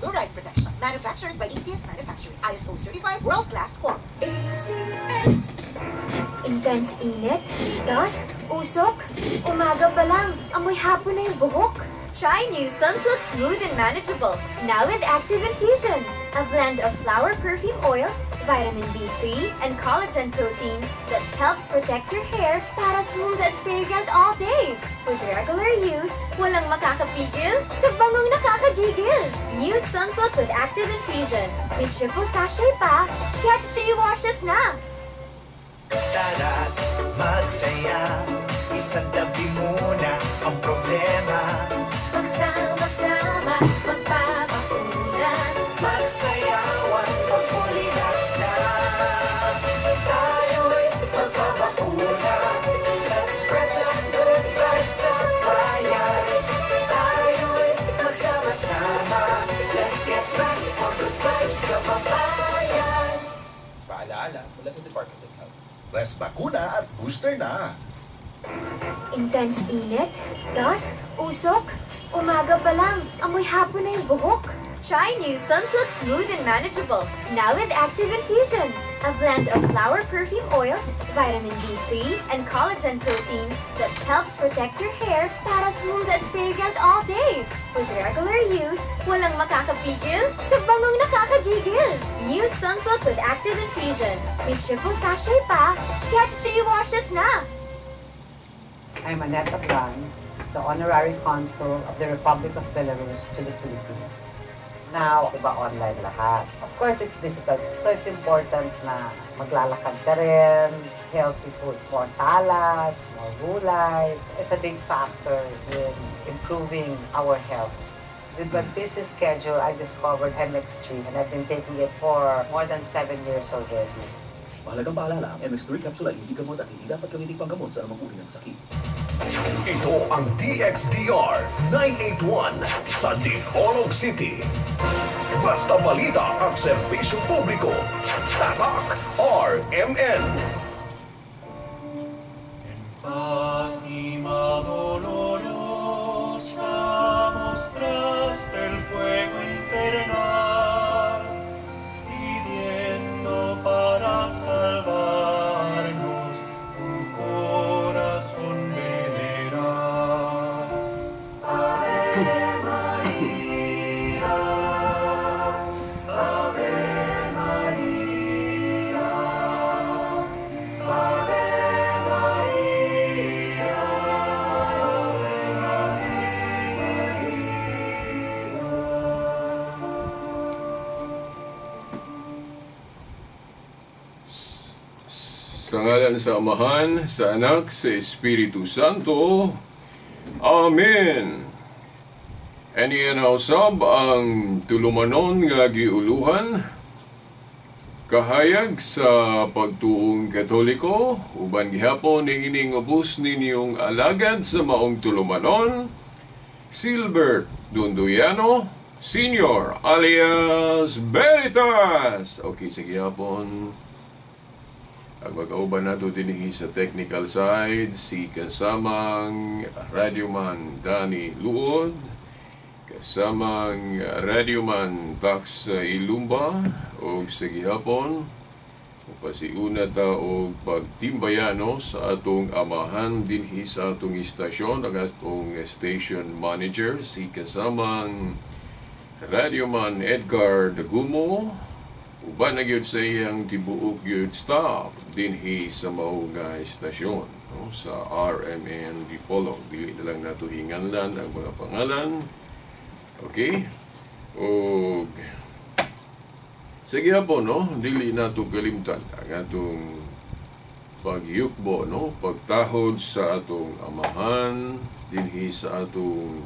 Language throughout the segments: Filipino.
fluoride protection. Manufactured by ACS Manufacturing. ISO certified world-class quality. ACS. Intense init, dust, usok. Umaga pa lang, amoy hapon na yung buhok. Try new Sunsilk Smooth and Manageable, now with Active Infusion. A blend of flower perfume oils, vitamin B3, and collagen proteins that helps protect your hair para smooth and fragrant all day. With regular use, walang makakapigil sa bangong nakakagigil. New Sunsilk with Active Infusion. May triple sachet pa, get 3 washes na. Tara't magsaya, isang tabi muna ang problema. Magsama-sama, magpapakulan. Magsayawan, mag-fully relax na. Tayo'y magpapakulan. Let's spread the good vibes sa bayan. Tayo'y magsama-sama. Let's get back on good vibes, kababayan. Paalaala mula sa Department of Health. Mas bakuna at booster na. Intense init, dust, usok. Umaga pa lang, amoy hapon na yung buhok. Try new Sunsilk Smooth and Manageable, now with Active Infusion. A blend of flower perfume oils, vitamin B3, and collagen proteins that helps protect your hair para smooth and fragrant all day. With regular use, walang makakapigil sa bangong nakakagigil. New Sunsilk with Active Infusion. May triple sachet pa, get 3 washes na. I'm Annette Abran, the Honorary Consul of the Republic of Belarus to the Philippines. Now, iba online lahat. Of course, it's difficult. So, it's important na maglalakad ka rin, healthy foods, more salads, more gulay. It's a big factor in improving our health. With my busy schedule, I discovered MX3 and I've been taking it for more than 7 years already. Mahalagang paalala, ang MX3 capsule ay hindi gamot at hindi dapat gamitin panggamot sa anumang uri ng sakit. Ito ang DXDR 981 sa Dipolog City. Basta balita ang serbisyo publiko. Tatak RMN. Sa ngalan sa Amahan, sa Anak, sa Espiritu Santo. Amen. Aniyan usab ang tulumanon nga giuluhan, kahayag sa pagtuong Katoliko, uban gihapon ning ining ubos ninyong alagad sa maong tulumanon, Silbert Dunduyano Senior alias Veritas. Okay, sige hapon. Ang mag-auban nato dinhi sa technical side, si kasamang Radyoman Danny Luod, kasamang Radyoman Tax Ilumba, o sa gihapon, pasiuna ta og pagtimbayano sa atong amahan dinhi sa atong istasyon, ang atong station manager, si kasamang Radyoman Edgar Dagumo, uban na gyud sa iyang tibuok gyud staff dinhi sa mao nga istasyon, no? Sa RMN Dipolog. Dili na lang nato hinganlan ang mga pangalan. Okay? O sige po, no? Dili nato kalimtan ang atong pagyukbo, no? Pagtahod sa atong amahan dinhi sa atong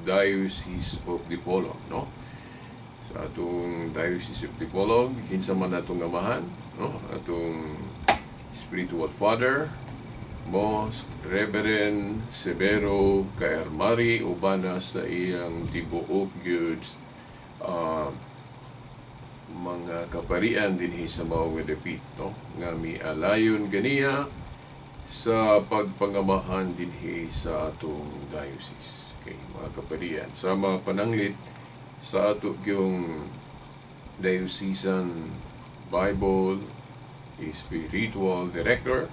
Diocese of Dipolog, no? Sa atong Diocese of Dipolog, kinsa man atong amahan, no? Atong Spiritual Father, Most Reverend Severo Kaermari, ubana sa iyang tibuok gyud mga kaparian dinhi sa mao nga dapit, no? Nga mialayon ganiya sa pagpangamahan dinhi sa atong diocese. Okay, mga kaparian, sa mga pananglit sa ato yung Diocesan Bible Spiritual Director,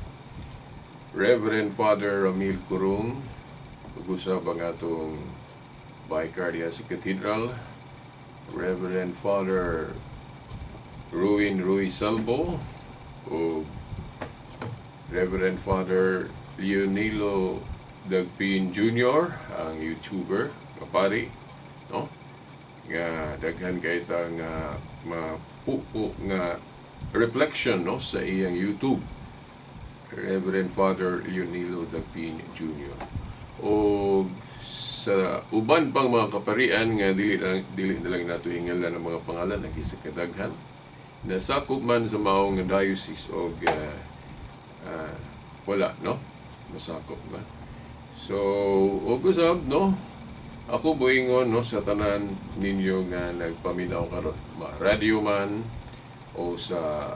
Reverend Father Ramil Curung, ug-usab ang atong Vicar diha sa Cathedral, Reverend Father Ruin Rui Salvo, o Reverend Father Leonilo Dagpin Jr., ang YouTuber, kapari, no? Nga daghan kay ta nga mapupo nga reflection, no, sa iyang YouTube, Reverend Father Leonilo Dagpin Jr. O sa uban pang mga kaparian nga dili na lang nato hingalan ng mga pangalan lagi sa kadaghan, nasakop man sa maong diocese o wala, no, masakop na. So og usab, no, ako moingon, no, sa tanan ninyo nga nagpaminaw karon, radio man o sa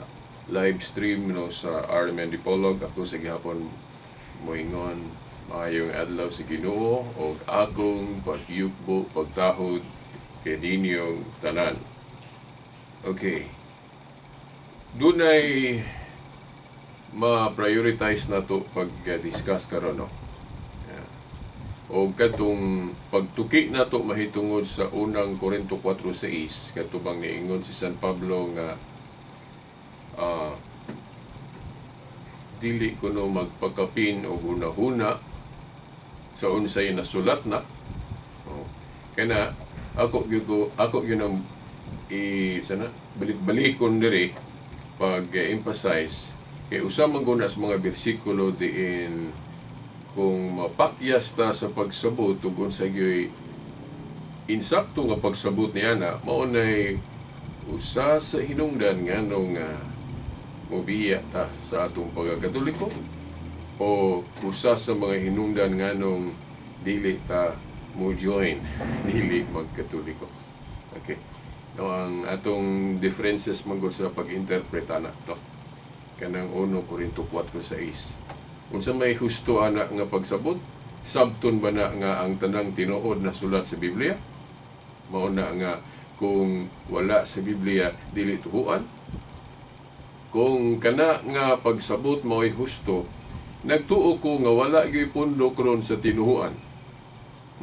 live stream, no, sa RMN Dipolog, ako sa gihapon moingon maayong adlaw sa Ginoo o akong pagyukbo, pagtahod kay ninyong tanan. Okay, dunay ma-prioritize na to pag-discuss karon, no. O katong pagtuki na to mahitungod sa unang Korinto 4:6, katubang niingon si San Pablo nga dili kuno magpakapin o hunahuna sa unsay nasulat na. Kana ako yun ang balik-balikon diri pag-emphasize kay usa man guna sa mga bersikulo diin kung mapakyas ta sa pagsabot ug unsay gyoy insakto nga pagsabot niya na mao nay usa sa hinungdan nga nung mobiya ta sa atong pagkatoliko o usa sa mga hinungdan nga nung dili ta mo join dili magkatoliko. Okay, no, ang atong differences man sa pag-interpret ana, no, kanang 1 Korinto 4:6. Unsa may husto ana nga pagsabot? Sabton ba na nga ang tanang tinuod na sulat sa Biblia? Mao na nga kung wala sa Biblia dili tuhuan. Kung kana nga pagsabot mao'y husto, nagtuo ko nga wala gyud pundok ron sa tinuhuan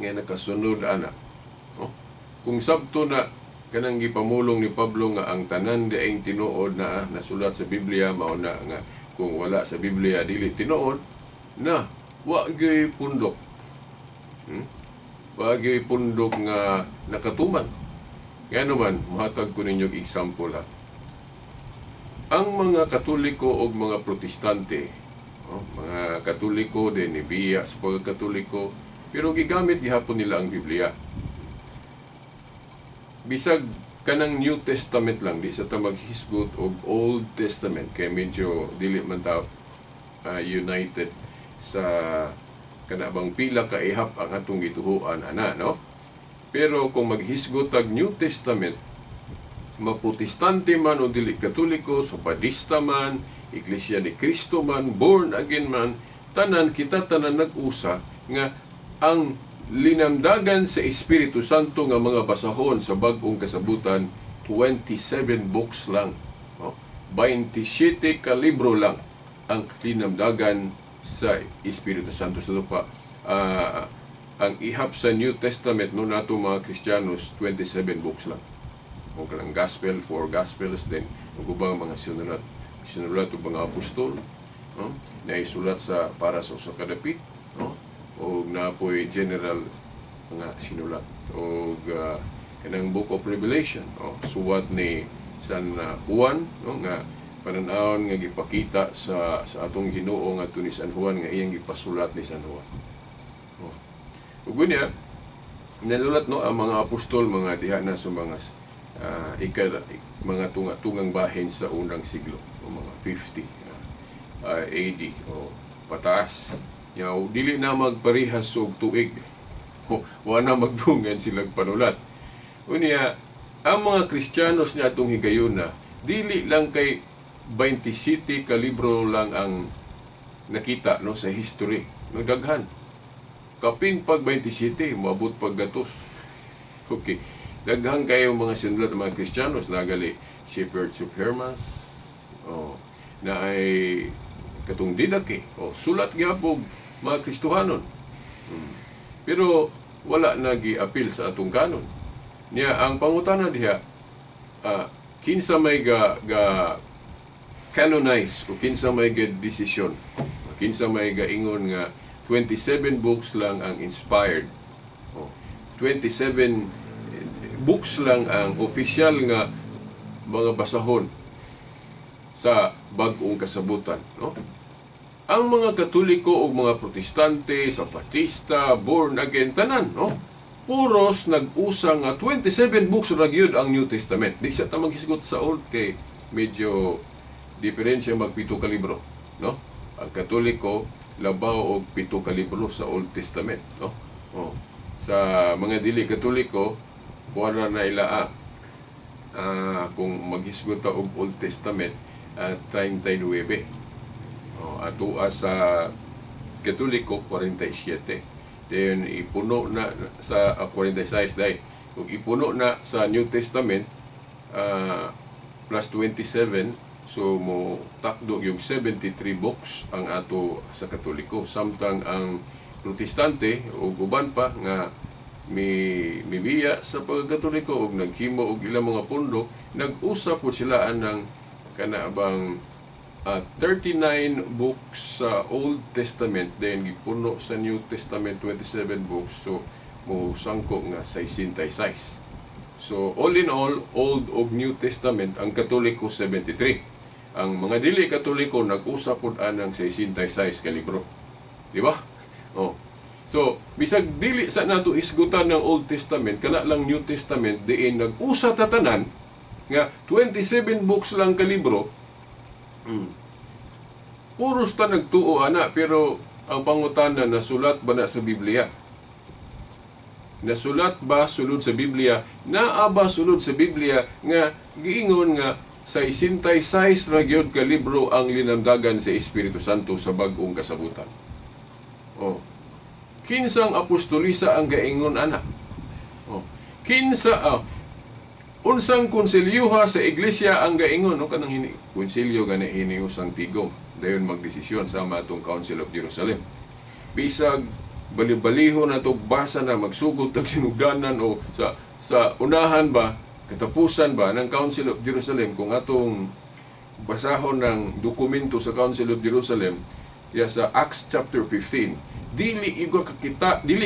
nga nakasunod ana. No? Kung sabto na kanang gipamulong ni Pablo nga ang tanan daing tinuod na nasulat sa Biblia mao na nga kung wala sa Biblia dili tinuod na wa gyud pundok. Wa gyud pundok nga nakatuman. Kaya naman mahatag ko ninyo example ha. Ang mga Katoliko o mga Protestante, mga Katoliko din nibiya sa pagkatoliko, pero gigamit gihapon nila ang Biblia. Bisag kanang New Testament lang, di sa ta maghisgot og Old Testament kay medyo dili man ta united sa kanabang pila ka ihap ang atong gituhuan ana, no. Pero kung maghisgot og New Testament, maprotestante man o dili katoliko, sopadista man, Iglesia ni Cristo man, born again man, tanan kita tanan nag-usa nga ang linamdagan sa Espiritu Santo nga mga basahon sa bag-ong kasabutan 27 books lang, no? 27 ka libro lang ang linamdagan sa Espiritu Santo. Sa pa ang ihap sa New Testament no nato mga Kristiyanos 27 books lang. O kanang gospel, 4 gospels, then ang ubang mga sinulat o mga apostol, no? Na isulat sa para sa kadapit, no? O napoy general nga sinulat o kanang Book of Revelation, no? Suwat ni San Juan, no? Nga pananawon nga gipakita sa atong Ginoo nga ni San Juan nga iyang gipasulat ni San Juan, no? Ug gunya nalulat, no, ang mga apostol mga diha na sa mga mga tungang bahin sa unang siglo o mga 50 AD o pataas. Dili na magparihas og tuig. Wala na magdungan silang panulat. Unya, ang mga Kristiyanos niya atong higayon na, dili lang kay 27 ka libro lang ang nakita, no, sa history. Nagdaghan. Kapin pag 27, maabot pag gatos. Okay. Daghang kayo mga sinulat ng mga Kristiyanos nagali Shepherds of Hermas, na ay katong Didache, sulat gyapon mga Kristohanon. Pero wala nagi-apil sa atong kanon. Niya ang pangutana diha, kinsa may ga canonize o kinsa may ga desisyon, kinsa may ga ingon nga 27 books lang ang inspired, 27 books lang ang opisyal nga mga basahon sa bag-ong kasabutan, no? Ang mga Katoliko o mga Protestante, Zapatista, Born Again, tanan, no? Puros nag-usa nga 27 books ra gyud ang New Testament. Di siya ta maghisgot sa Old kay medyo diferensya magpito ka libro, no? Ang Katoliko labaw og 7 ka libro sa Old Testament, no? Sa mga dili Katoliko kuwara na ila kung maghisgot ta og Old Testament 39. Ato sa Katoliko 47. Then ipuno na sa 46 dai. Kung ipuno na sa New Testament plus 27, so mo takdo yung 73 books ang ato sa Katoliko. Samtang ang Protestante o uban pa nga mibiya sa pagkatoliko og naghimo og ilang mga pundo, nag-usap po sila ng kanabang 39 books sa Old Testament, then gipuno sa New Testament 27 books, so mo sangko nga 66. So all in all, Old ug New Testament ang Katoliko 73. Ang mga dili Katoliko nag-usap pud anang 66 ka libro. Di ba? So bisag dili sa nato isgutan ng Old Testament, kana lang New Testament diin nag-usa ta tanan nga 27 books lang ka libro. Puros ta nagtuo ana, pero ang pangutana, nasulat ba na sa Biblia? Nasulat ba sulod sa Biblia? Naa ba sulod sa Biblia nga giingon nga sa 66 ra gyud ka libro ang linamdagan sa Espiritu Santo sa bag-ong kasabutan? Kinsang apostolisa ang gaingon ana? Unsang konselyuha sa iglesia ang gaingon, kanang konselyo gani hiniusang tigom, dayon magdesisyon sama atong Council of Jerusalem. Bisag bali-baliho na to basa na magsugod og sinugdanan o sa unahan ba, katapusan ba ng Council of Jerusalem, kung atong basahon ng dokumento sa Council of Jerusalem ya sa Acts chapter 15, dili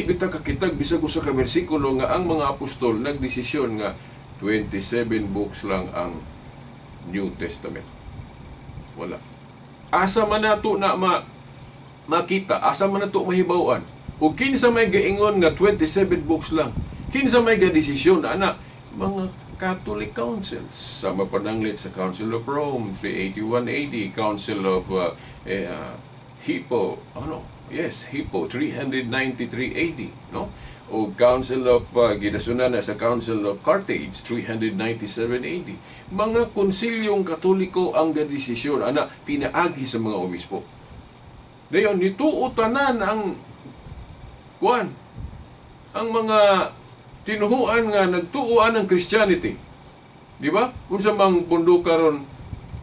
kita kakitag bisag usa ka bersikulo nga ang mga apostol nagdesisyon nga 27 books lang ang New Testament. Wala. Asa man nato na makita, asa man nato mahibaw-an, o kinsa may gaingon nga 27 books lang, kinsa may gadesisyon ana? Mga Catholic councils, sama pananglit sa Council of Rome 381 AD, Council of Hippo 393 AD, no? O Council of gidasunan na sa Council of Carthage 397 AD. Mga konsilyong Katoliko ang gadesisyon ana pinaagi sa mga obispo. Dayon nituo tanan ang mga tinuhuan nga nagtuoan ng Christianity. Di ba? Unsa mang pundo karon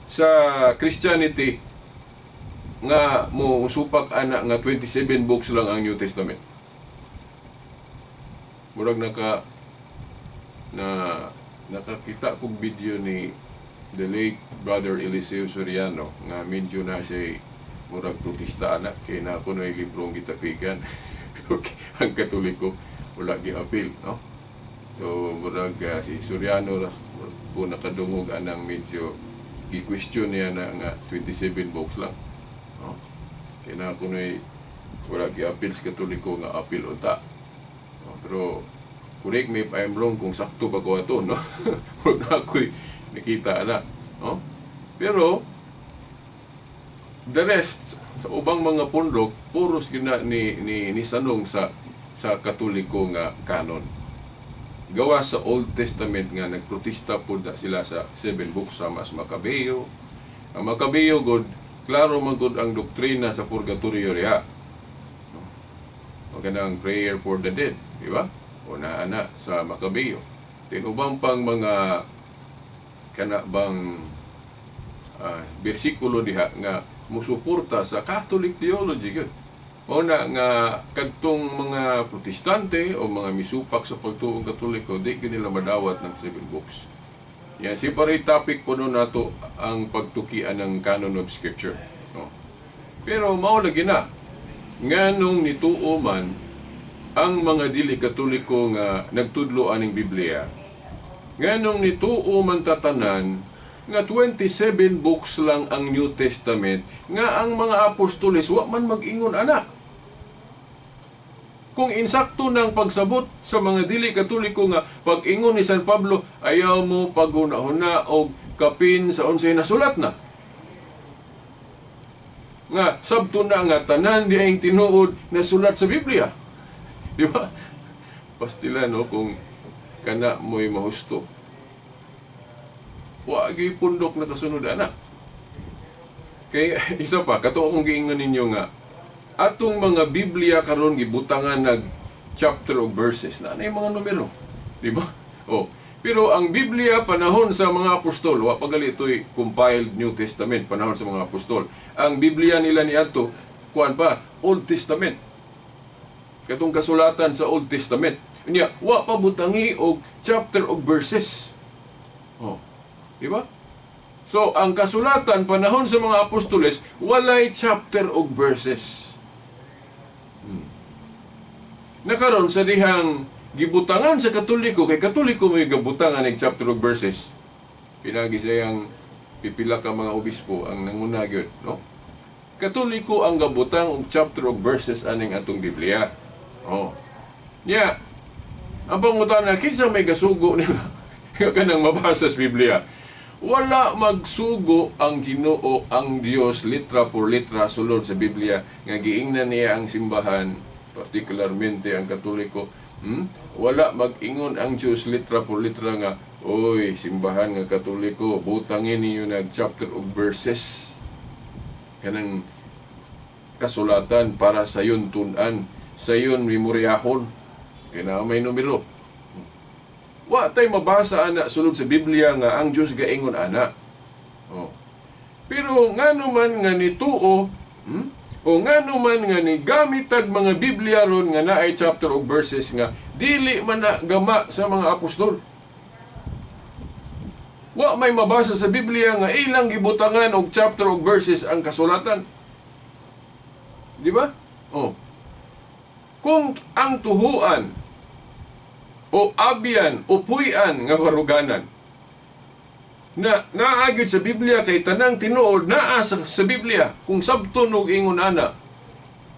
sa Christianity nga mo supak ana nga 27 books lang ang New Testament. Murag nakakita kong video ni the late Brother Eliseo Soriano nga medyo na siya murag protesta anak kay na ako na librong gitapigan. Okay. Ang Katoliko wala gi-appeal, no? So murag si Soriano po nakadungog anang medyo gi-question niya na nga 27 books lang, no? Kay na ako na wala gi-appeal sa Katoliko nga appeal unta. Pero correct me if I'm wrong kung sakto ba ko ato, no? Huwag na ako'y nakita na, no? Pero the rest sa ubang mga pundok puros gina ni sanong sa Katoliko nga kanon. Gawa sa Old Testament nga nagprotesta pud sila sa 7 books sa mas Macabeo. Ang Macabeo god klaro man gud ang doktrina sa purgatorio riha. Kanang prayer for the dead, di ba? O naana sa Macabeo. tinubang pang mga kana bang bersikulo diha nga musuporta sa Catholic theology gyud. Mao na nga kadtong mga protestante o mga misupak sa pagtuong Katoliko di gyud nila madawat ng 7 books. Yan, separate topic po nun nato ang pagtukian ng canon of scripture. No? Pero mao lagi na nganong nituo man ang mga dili Katoliko nga nagtudlo aning Biblia. Nganong nituo man tatanan nga 27 books lang ang New Testament nga ang mga apostoles wa man mag-ingon ana. Kung insakto ng pagsabot sa mga dili Katoliko nga pag-ingon ni San Pablo, ayaw mo paghuna-huna og kapin sa 11 na sulat na. Nga sabto na nga tanan di ang tinuod na sulat sa Biblia. Di ba? Pastila no kung kana mo'y mahusto. Wa gyud pundok na kasunod ana. Kay isa pa kato akong giingon ninyo nga atong mga Biblia karon gibutangan nag chapter o verses na nay mga numero, di ba? Oh, pero ang Biblia panahon sa mga apostol, wa pa gali ito'y compiled New Testament panahon sa mga apostol. Ang Biblia nila ni adto kuan pa Old Testament. Katong kasulatan sa Old Testament. Unya, wa pa butangi og chapter o verses. Oh, di ba? So, ang kasulatan panahon sa mga apostoles, walay chapter o verses. Nakaroon sa dihang gibutangan sa Katoliko, kay Katoliko may gabutangan ng chapter o verses. Pinagi sayang pipila ka mga obispo ang nanguna gyud, no? Katoliko ang gabutang og chapter o verses aning atong Biblia. Oh. Nya, ang pangutana kinsa may gasugo nila kanang mabasa sa Biblia. Wala magsugo ang Ginoo ang Dios litra por litra sulod sa Biblia nga giingnan niya ang simbahan, partikularmente ang Katoliko. Wala mag-ingon ang Diyos litra por litra nga, oy, simbahan nga Katoliko, butangin niyo nag chapter o verses. Kanang kasulatan para sa yun tunan, sa yun memoryahon. Kaya may numero. Wa tay mabasa ana sulod sa Biblia nga ang Dios gaingon ana. Oh. Pero ngano man nga nituo, o ngano man nga ni gamit tag mga Biblia ron nga naay chapter o verses nga dili man na gama sa mga apostol. Wa may mabasa sa Biblia nga ilang gibutangan og chapter o verses ang kasulatan. Di ba? Oh. Kung ang tuhuan o abyan o puy-an nga baruganan na naagid sa Biblia kay tanang tinuod naa sa Biblia kung sabton og ingon ana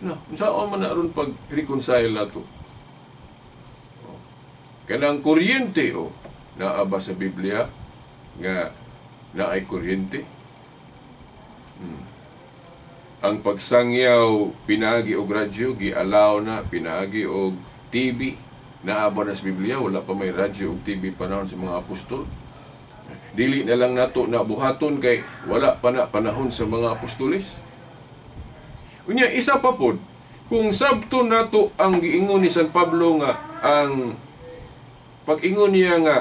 na unsaon man na aron pag reconcile nato kanang kuryente o naa ba sa Biblia nga naay kuryente ang pagsangyaw pinaagi og radyo gi-allow na pinaagi og TV naa ba na sa Biblia wala pa may radyo og TV panahon sa mga apostol. Dili na lang nato na buhaton kay wala pa na panahon sa mga apostoles. Unya isa pa pod, kung sabto nato ang giingon ni San Pablo nga ang pag-ingon niya nga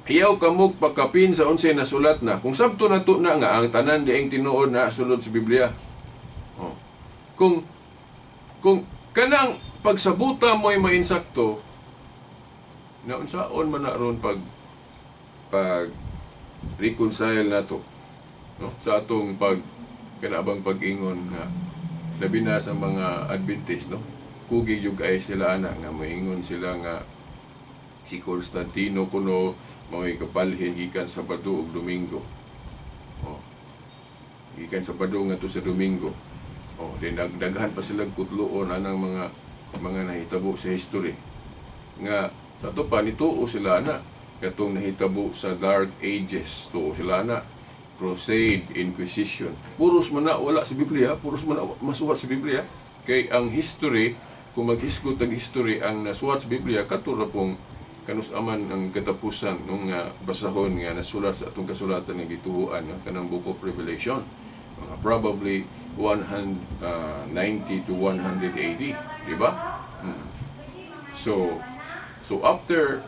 hiyaw kamog pagkapin sa 11 na sulat na. Kung sabto nato na nga ang tanan diayng tinuod na sulod sa Biblia. Oh. Kung kanang pagsabuta mo'y mainsakto na unsaon man na ron pag reconcile nato no sa atong kanabang pag-ingon nga labi na sa mga Adventist no kugi jud kay sila ana nga moingon sila nga si Constantino kuno mao'y kapalhin gikan Sabado ug Domingo. Oh. Gikan Sabado ngadto sa Domingo. Oh, then daghan pa sila kutluon anang mga nahitabo sa history nga sa to pa nituo sila na katong nahitabo sa Dark Ages tuo sila na Crusade, Inquisition. Puros man na wala sa Biblia, puros man na masuwat sa Biblia kay ang history kung maghisgot ang history ang nasuwat sa Biblia katura pong kanus-aman ang katapusan nung basahon nga nasulat sa atong kasulatan nga gituoan kanang Book of Revelation. Probably 190 to 100 AD, di ba? So after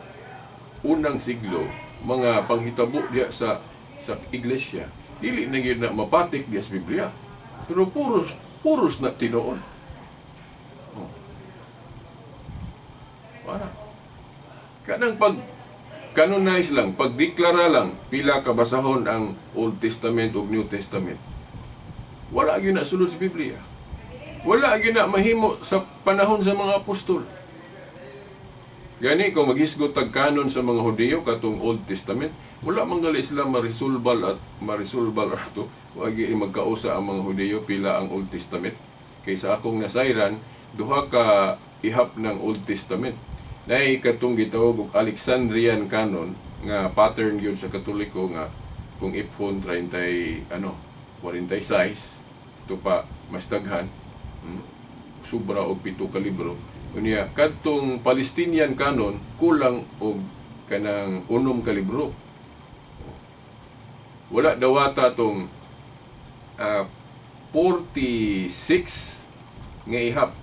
unang siglo, mga panghitabo diya sa iglesia, dili na gyud na mapatik diya sa Biblia. Pero puros na tinuod. Oh. Wala. Kanang canonize lang, pagdeklara lang, pila kabasahon ang Old Testament o New Testament. Wala gyud na sulod sa Biblia. Wala gyud na mahimo sa panahon sa mga apostol. Gani kung maghisgot tag kanon sa mga Hudiyo katong Old Testament, wala man gali sila marisolbal ato, wag magkausa ang mga Hudiyo pila ang Old Testament. Kaysa akong nasayran, duha ka ihap ng Old Testament. Nay katong gitawag og Alexandrian canon nga pattern gyud sa Katoliko nga kung iphon 46 ito pa mas daghan, sobra og 7 ka libro. Unya kadtong Palestinian canon kulang og kanang 6 ka libro. Wala dawata tong 46 nga ihap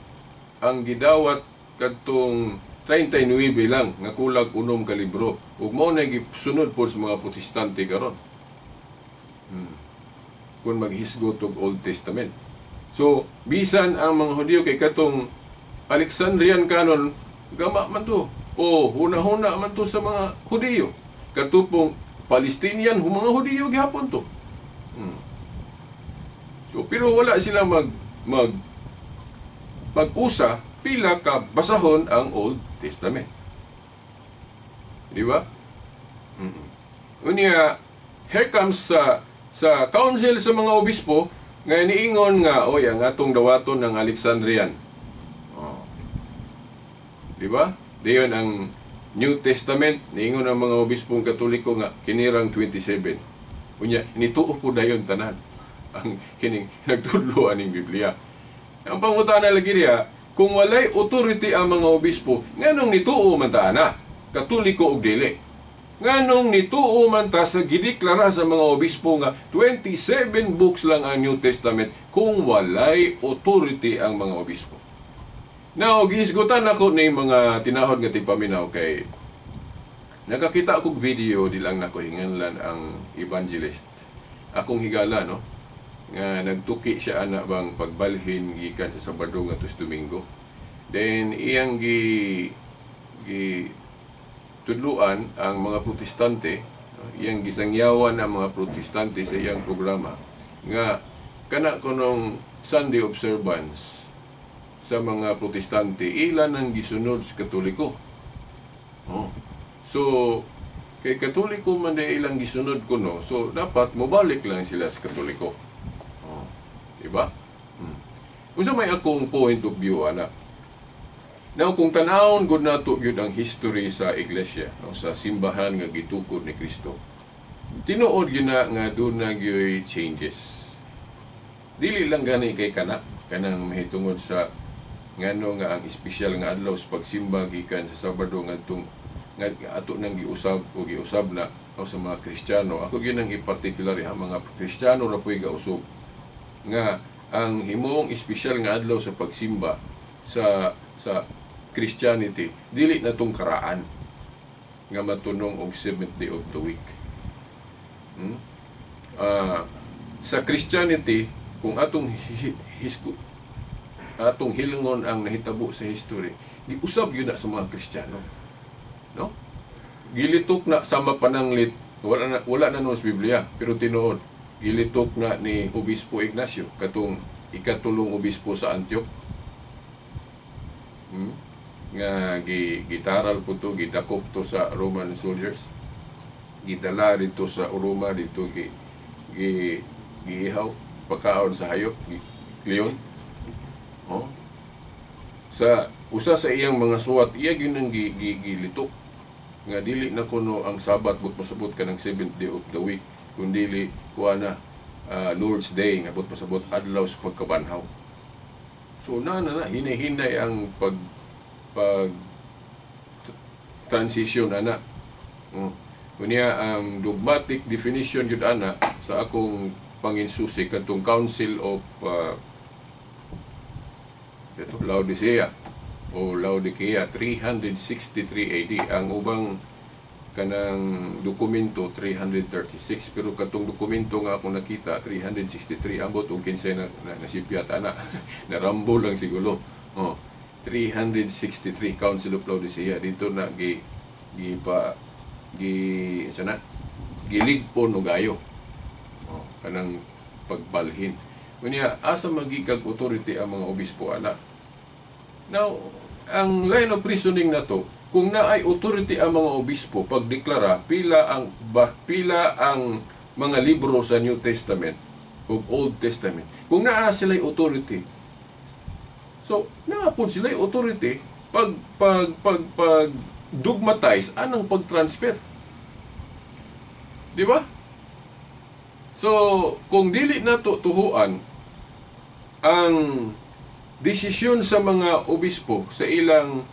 ang gidawat kadtong 39 lang nga kulang 6 ka libro. Ug mao na gisunod po sa mga Protestante karon. Kung maghisgot og Old Testament. So bisan ang mga Hudiyo kay katong Alexandrian canon gama man to. O huna-huna man to sa mga Hudiyo. Katupong Palestinian mga Hudiyo gihapon to. So pero wala sila mag-usa pila ka basahon ang Old Testament. Di ba? Unya, here comes sa council sa mga obispo nga niingon nga oy ang atong dawaton ng Alexandrian. Di ba? Diyon ang New Testament niingon ang mga obispong Katoliko nga kinirang 27. Unya, nituo po dayon tanan ang kining nagtudlo aning Biblia. Ang pangutana lagi diya, kung walay authority ang mga obispo, nganong nituo man ta ana, Katoliko og dili? Nganong nituo man ta sa gideklara sa mga obispo nga 27 books lang ang New Testament kung walay authority ang mga obispo? Now, gihisgutan ako ni mga tinahod nga tigpaminaw kay nakakita akong video di lang nako hinganlan ang evangelist. Akong higala no nga nagtuki siya ana bang pagbalhin gikan sa Sabado nga tus Domingo. Then iyang gi tudluan ang mga protestante, iyang gisangyawan ang mga protestante sa iyang programa nga kana kunong Sunday observance sa mga protestante ilan ang gisunod sa Katoliko. So kay Katoliko man day ilang gisunod kuno, so dapat mobalik lang sila sa Katoliko. Diba? Unsa may akong point of view ana. Now kung tanawon gud nato gyud ang history sa iglesia, no, sa simbahan nga gitukod ni Kristo. Tinuod gyud na nga doon na gyud changes. Dili lang gani kay kanang mahitungod sa ngano nga ang espesyal nga adlaw sa pagsimba gikan sa Sabado ngadtong nga ato nang giusab na o sa mga Kristiyano. Ako gyud nang i-particular ang mga Kristiyano ra puy gausog nga ang himong espesyal nga adlaw sa pagsimba sa Christianity dili na tong karaan nga matunong og 7th day of the week. Sa Christianity kung atong hilingon ang nahitabo sa history, giusab yun na sa mga Kristiyano. No? Gilitok na sama pananglit, wala na sa Biblia, pero tinuod gilitok na ni Obispo Ignacio katong ikatulong obispo sa Antioch. Nga gitaral po to, gidakop to sa Roman soldiers, gidala dito sa Roma, dito giihaw pagkaon sa hayop, leon. Sa usa sa iyang mga suwat, iya gyud nang gilitok nga dili na kuno ang Sabat but pasabot ka ng 7th day of the week, kundi kuana Lord's Day nga but pasabot adlaw sa pagkabanhaw. So hinay-hinay ang pag transition ana. Kunya ang dogmatic definition yun ana sa akong panginsusi katong Council of Laodicea o Laodicea 363 AD. Ang ubang kanang dokumento 336 pero katong dokumento nga akong nakita 363 ambot og kinsay nasipyat ana narambo lang siguro. 363 Council of Laodicea dito na giligpon og ayo. Kanang pagbalhin. Unya asa magigag authority ang mga obispo ana. Now, ang line of reasoning na to, kung naay authority ang mga obispo pagdeklara pila ang mga libro sa New Testament o Old Testament. Kung naa sila'y authority, so naapod sila'y authority pag dogmatize anang pag-transfer. Di ba? So, kung dili na tuhuan ang desisyon sa mga obispo sa ilang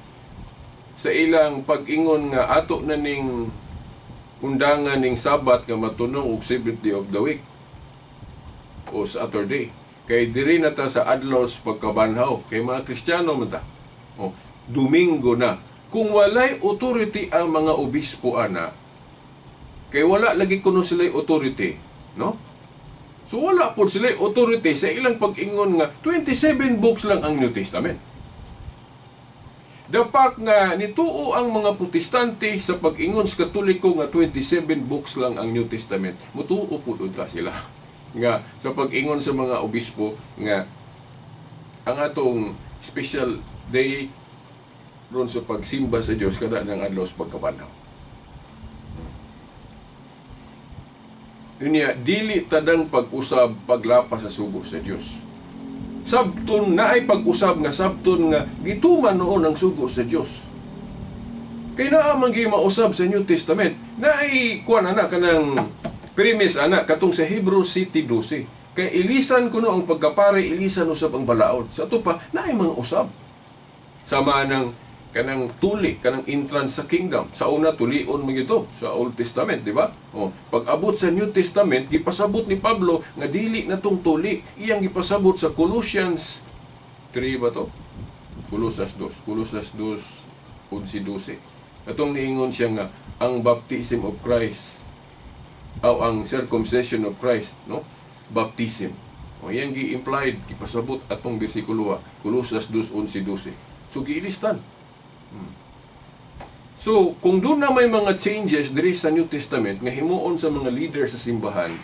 pag-ingon nga ato na ning undangan ning Sabat nga matunong og 7th day of the week o Saturday kay diri na ta sa adlaws pagkabanhaw kay mga Kristiyano man ta. Domingo na. Kung walay authority ang mga obispo ana kay wala lagi kuno sila'y authority, no? So wala po sila authority sa ilang pag-ingon nga 27 books lang ang New Testament. Dapat nga nituo ang mga Protestante sa pag-ingon sa Katoliko nga 27 books lang ang New Testament. Mutuo po unta sila nga sa pag-ingon sa mga obispo nga ang atong special day ron sa pagsimba sa Dios kada ng adlaw sa pagkabanhaw. Unya, dili tadang pag-usab paglapas sa sugo sa Dios. Sabton na ay pag-usab nga sabton nga gituman noon ang sugo sa Dios. Kay naa man gyud mausab sa New Testament, na ay kuan ana kanang premise ana katong sa Hebrews 7:12. Kay ilisan kuno ang pagkapare, ilisan usab ang balaod. Sa ato pa na ay mga usab. Sama nang kanang tuli, kanang entrance sa kingdom. Sa una, tulion mo ito sa Old Testament, di ba? Pag-abot sa New Testament, gipasabot ni Pablo nga dili na tong tuli. Iyang gipasabot sa Colossians 3 ba to? Colosas 2. Colosas 2, 11-12. Atong niingon siya nga, ang baptism of Christ, o ang circumcision of Christ, no? Baptism. Iyang gi-implied, gipasabot atong bersikulo, Colosas 2, 11-12. So, giilistan. So, kung doon na may mga changes diri sa New Testament nga himuon sa mga leader sa simbahan,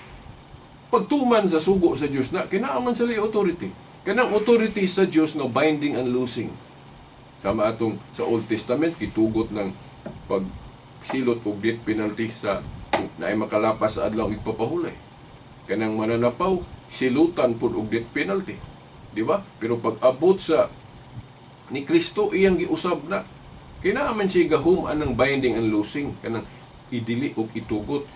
pagtuman sa sugo sa Dios na kinaaman sila authority. Kanang authority sa Dios nga binding and loosing. Sama atong sa Old Testament gitugot ng pagsilot og death penalty sa naay makalapas sa adlaw igpapahulay. Kanang mananapaw silutan pud og death penalty. Di ba? Pero pag abot sa ni Kristo iyang giusab na. Kinaaman siya gahum anang binding and loosing kanang idili og itugot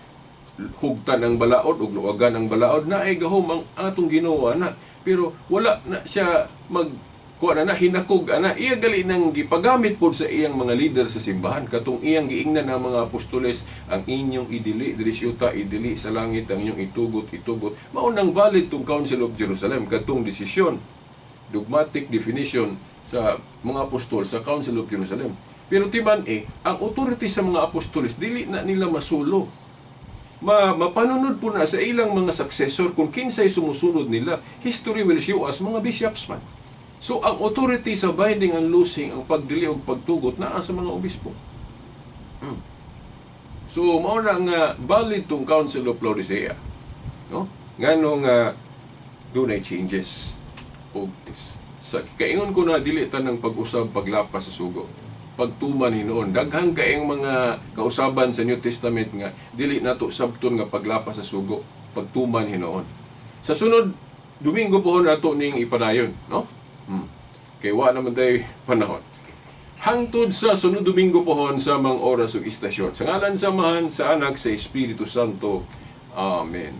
hugtan ang balaod ug luwagan ang balaod na ay gahum ang atong Ginoo na. Pero wala na siya kuha na hinakog ana iya gali nang gipagamit pod sa iyang mga leader sa simbahan katong iyang giingnan ang mga apostoles ang inyong idili diri syuta idili sa langit ang inyong itugot mao nang valid tong Council of Jerusalem katong desisyon dogmatic definition sa mga apostol sa Council of Jerusalem. Pero timan ang authority sa mga apostoles dili na nila masulo. Mapanunod po na sa ilang mga successor kung kinsay sumusunod nila. History will show us mga bishops man. So ang authority sa binding and loosing, ang pagdili og pagtugot naa sa mga obispo. So mao na nga valid tong Council of Laodicea. No? Ngano nga dunay changes og sa kaingon ko na dili ta nang pag-usab paglapas sa sugo. Pagtuman hinoon daghang kaayong mga kausaban sa New Testament nga dili nato sabton nga paglapas sa sugo, pagtuman hinoon. Sa sunod Domingo pohon nato ning ipadayon, no? Kay wa naman tay panahon. Hangtod sa sunod Domingo pohon sa mga oras ug istasyon. Sa ngalan sa Amahan, sa Anak, sa Espiritu Santo. Amen.